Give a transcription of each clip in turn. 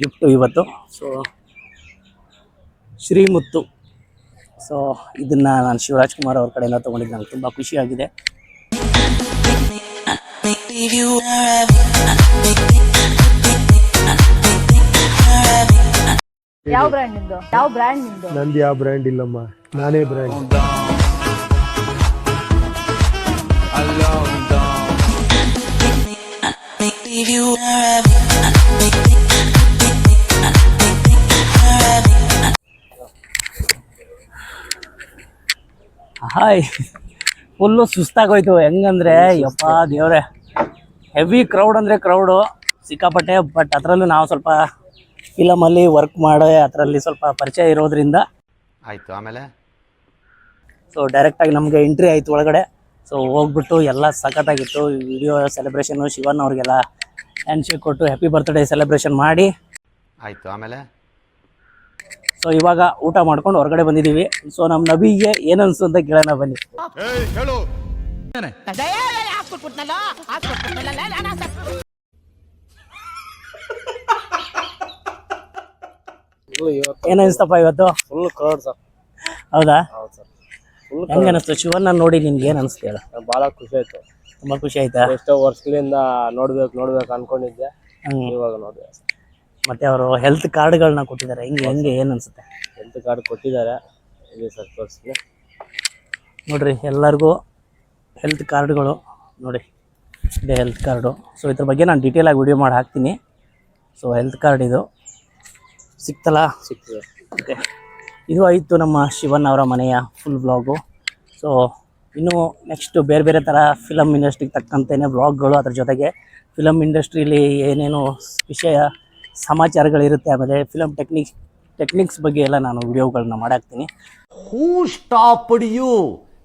Gift ಇವತ್ತು. So ಶ್ರೀಮುತ್ತು. So ಇದನ್ನು ನಾನು ಶಿವರಾಜ್ ಕುಮಾರ್ ಅವ್ರ ಕಡೆಯಿಂದ ತೊಗೊಂಡಿದ್ದು ನನಗೆ ತುಂಬ ಖುಷಿಯಾಗಿದೆ. ಯಾವ ಬ್ರ್ಯಾಂಡ್ ನಿಂದು? ಯಾವ ಬ್ರ್ಯಾಂಡ್ ನಿಂದು? ನಂದು ಯಾವ ಬ್ರ್ಯಾಂಡ್ ಇಲ್ಲಮ್ಮ, ನಾನೇ ಬ್ರ್ಯಾಂಡ್. Hi, full ಸುಸ್ತಾಗೋಯ್ತು. ಹೆಂಗಂದ್ರೆ ಯಪ್ಪ ದೇವ್ರೆ, ಹೆವಿ ಕ್ರೌಡ್ ಅಂದರೆ ಕ್ರೌಡು ಸಿಕ್ಕಾಪಟ್ಟೆ. ಬಟ್ ಅದರಲ್ಲೂ ನಾವು ಸ್ವಲ್ಪ ಫಿಲಮಲ್ಲಿ ವರ್ಕ್ ಮಾಡೋ ಅದರಲ್ಲಿ ಸ್ವಲ್ಪ ಪರಿಚಯ ಇರೋದ್ರಿಂದ ಆಯಿತು. ಆಮೇಲೆ ಸೊ ಡೈರೆಕ್ಟಾಗಿ ನಮಗೆ ಎಂಟ್ರಿ ಆಯಿತು ಒಳಗಡೆ. ಸೊ ಹೋಗ್ಬಿಟ್ಟು ಎಲ್ಲ ಸಖತ್ತಾಗಿತ್ತು. ವಿಡಿಯೋ ಸೆಲೆಬ್ರೇಷನ್ನು ಶಿವನ್ ಅವ್ರಿಗೆಲ್ಲ ಹ್ಯಾಂಡ್ ಶೇಕ್ ಕೊಟ್ಟು ಹ್ಯಾಪಿ ಬರ್ತ್ಡೇ ಸೆಲೆಬ್ರೇಷನ್ ಮಾಡಿ ಆಯಿತು. ಆಮೇಲೆ ಸೊ ಇವಾಗ ಊಟ ಮಾಡ್ಕೊಂಡು ಹೊರಗಡೆ ಬಂದಿದ್ದೀವಿ. ಸೊ ನಮ್ಮ ನಬಿಗೆ ಏನನ್ಸು ಅಂತ ಕೇಳೋಣ ಬನ್ನಿ. ಏನನ್ಸ್ತಪ್ಪ ಇವತ್ತು? Full crowd sir. ಹೌದಾ? ಹೌದು ಸರ್. ಹೆಂಗೆ ಅನಿಸ್ತು ಶಿವನ್ನ ನೋಡಿ? ನಿನ್ಗೆ ಏನು ಅನಿಸ್ತು ಹೇಳು? ಭಾಳ ಖುಷಿ ಆಯ್ತು. ತುಂಬ ಖುಷಿ ಆಯ್ತಾ? ಎಷ್ಟೋ ವರ್ಷಗಳಿಂದ ನೋಡ್ಬೇಕು ಅನ್ಕೊಂಡಿದ್ದೆ, ಇವಾಗ ನೋಡಿದೆ. ಮತ್ತೆ ಅವರು ಹೆಲ್ತ್ ಕಾರ್ಡ್ಗಳನ್ನ ಕೊಟ್ಟಿದ್ದಾರೆ. ಹೆಂಗೆ ಏನು ಅನಿಸುತ್ತೆ? ಹೆಲ್ತ್ ಕಾರ್ಡ್ ಕೊಟ್ಟಿದ್ದಾರೆ. ಇದೆ ಸರ್, ತೋರಿಸ್ತೀನಿ ನೋಡಿರಿ. ಎಲ್ಲರಿಗೂ ಹೆಲ್ತ್ ಕಾರ್ಡ್ಗಳು ನೋಡಿ, ಇದೆ ಹೆಲ್ತ್ ಕಾರ್ಡು. ಸೊ ಇದ್ರ ಬಗ್ಗೆ ನಾನು ಡೀಟೇಲಾಗಿ ವಿಡಿಯೋ ಮಾಡಿ ಹಾಕ್ತೀನಿ. ಸೊ ಹೆಲ್ತ್ ಕಾರ್ಡ್ ಇದು ಸಿಕ್ತಲ್ಲ? ಸಿಗ್ತದೆ. ಓಕೆ, ಇದು ಆಯಿತು ನಮ್ಮ ಶಿವನ್ ಅವರ ಮನೆಯ ಫುಲ್ ವ್ಲಾಗು. ಸೊ ಇನ್ನೂ ನೆಕ್ಸ್ಟು ಬೇರೆ ಬೇರೆ ಥರ ಫಿಲಮ್ ಇಂಡಸ್ಟ್ರಿಗೆ ತಕ್ಕಂತೆಯೇ ವ್ಲಾಗ್ಗಳು, ಅದ್ರ ಜೊತೆಗೆ ಫಿಲಮ್ ಇಂಡಸ್ಟ್ರೀಲಿ ಏನೇನು ವಿಷಯ ಸಮಾಚಾರಗಳಿರುತ್ತೆ, ಆಮೇಲೆ ಫಿಲಮ್ ಟೆಕ್ನಿಕ್ಸ್ ಬಗ್ಗೆ ಎಲ್ಲ ನಾನು ವಿಡಿಯೋಗಳನ್ನ ಮಾಡಾಕ್ತೀನಿ. ಹೂ ಸ್ಟಾಪ್ಡ್ ಯು?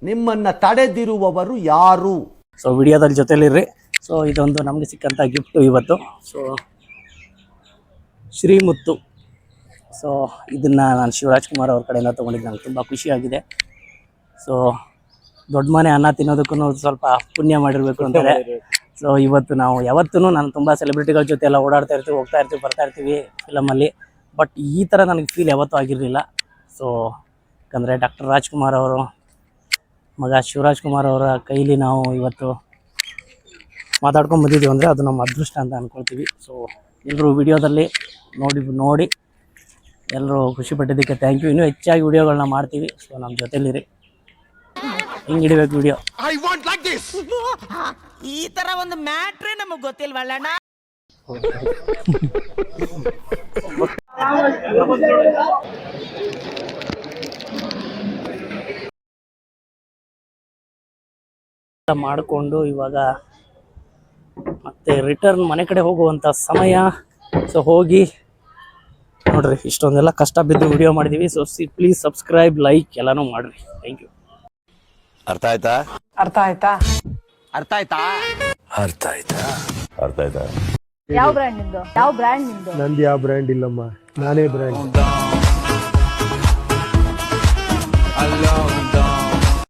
ನಿಮ್ಮನ್ನು ತಡೆದಿರುವವರು ಯಾರು? ಸೊ ವಿಡಿಯೋದಲ್ಲಿ ಜೊತೆಲಿರ್ರಿ. ಸೊ ಇದೊಂದು ನಮಗೆ ಸಿಕ್ಕಂಥ ಗಿಫ್ಟು ಇವತ್ತು. ಸೊ ಶ್ರೀಮುತ್ತು. ಸೊ ಇದನ್ನು ನಾನು ಶಿವರಾಜ್ ಕುಮಾರ್ ಅವ್ರ ಕಡೆಯಿಂದ ತೊಗೊಂಡಿದ್ದು ನನಗೆ ತುಂಬ ಖುಷಿಯಾಗಿದೆ. ಸೊ ದೊಡ್ಡ ಮನೆ ಅನ್ನ ತಿನ್ನೋದಕ್ಕೂ ಸ್ವಲ್ಪ ಪುಣ್ಯ ಮಾಡಿರಬೇಕು ಅಂತಾರೆ. ಸೊ ಇವತ್ತು ನಾವು ಯಾವತ್ತೂ ನಾನು ತುಂಬ ಸೆಲೆಬ್ರಿಟಿಗಳ ಜೊತೆ ಎಲ್ಲ ಓಡಾಡ್ತಾ ಇರ್ತೀವಿ, ಹೋಗ್ತಾ ಇರ್ತೀವಿ, ಬರ್ತಾ ಇರ್ತೀವಿ ಫಿಲಮಲ್ಲಿ. ಬಟ್ ಈ ಥರ ನನಗೆ ಫೀಲ್ ಯಾವತ್ತೂ ಆಗಿರಲಿಲ್ಲ. ಸೊ ಯಾಕಂದರೆ ಡಾಕ್ಟರ್ ರಾಜ್ಕುಮಾರ್ ಅವರು ಮಗ ಶಿವರಾಜ್ ಕುಮಾರ್ ಅವರ ಕೈಲಿ ನಾವು ಇವತ್ತು ಮಾತಾಡ್ಕೊಂಡು ಬಂದಿದ್ದೀವಿ ಅಂದರೆ ಅದು ನಮ್ಮ ಅದೃಷ್ಟ ಅಂತ ಅಂದ್ಕೊಳ್ತೀವಿ. ಸೊ ಎಲ್ಲರೂ ವಿಡಿಯೋದಲ್ಲಿ ನೋಡಿ ಎಲ್ಲರೂ ಖುಷಿ ಪಟ್ಟಿದ್ದಕ್ಕೆ ಥ್ಯಾಂಕ್ ಯು. ಇನ್ನೂ ಹೆಚ್ಚಾಗಿ ವಿಡಿಯೋಗಳನ್ನ ಮಾಡ್ತೀವಿ. ಸೊ ನಮ್ಮ ಜೊತೆಲಿರಿ. ಹಿಂಗೆ ಹಿಡಿಬೇಕು ವಿಡಿಯೋ. ಈ ತರ ಒಂದು ಮ್ಯಾಟ್ರೇ ನಮಗೆ ಗೊತ್ತಿಲ್ವಲ್ಲಣ್ಣ. ಮಾಡಿಕೊಂಡು ಇವಾಗ ಮತ್ತೆ ರಿಟರ್ನ್ ಮನೆ ಕಡೆ ಹೋಗುವಂಥ ಸಮಯ. ಸೊ ಹೋಗಿ ನೋಡ್ರಿ, ಇಷ್ಟೊಂದೆಲ್ಲ ಕಷ್ಟ ಬಿದ್ದು ವಿಡಿಯೋ ಮಾಡಿದ್ದೀವಿ. ಸೊ ಪ್ಲೀಸ್ ಸಬ್ಸ್ಕ್ರೈಬ್, ಲೈಕ್ ಎಲ್ಲನೂ ಮಾಡಿರಿ. Thank you. ಅರ್ಥ ಆಯ್ತಾ? ಅರ್ಥ ಆಯ್ತಾ? ಅರ್ಥ ಆಯ್ತಾ? ಅರ್ಥ ಆಯ್ತಾ? ಅರ್ಥ ಆಯ್ತಾ? ಯಾವ ಬ್ರ್ಯಾಂಡ್ ನಿಂದು? ಯಾವ ಬ್ರ್ಯಾಂಡ್ ನಿಂದು? ನಂದು ಯಾವ ಬ್ರ್ಯಾಂಡ್ ಇಲ್ಲಮ್ಮ, ನಾನೇ ಬ್ರ್ಯಾಂಡ್.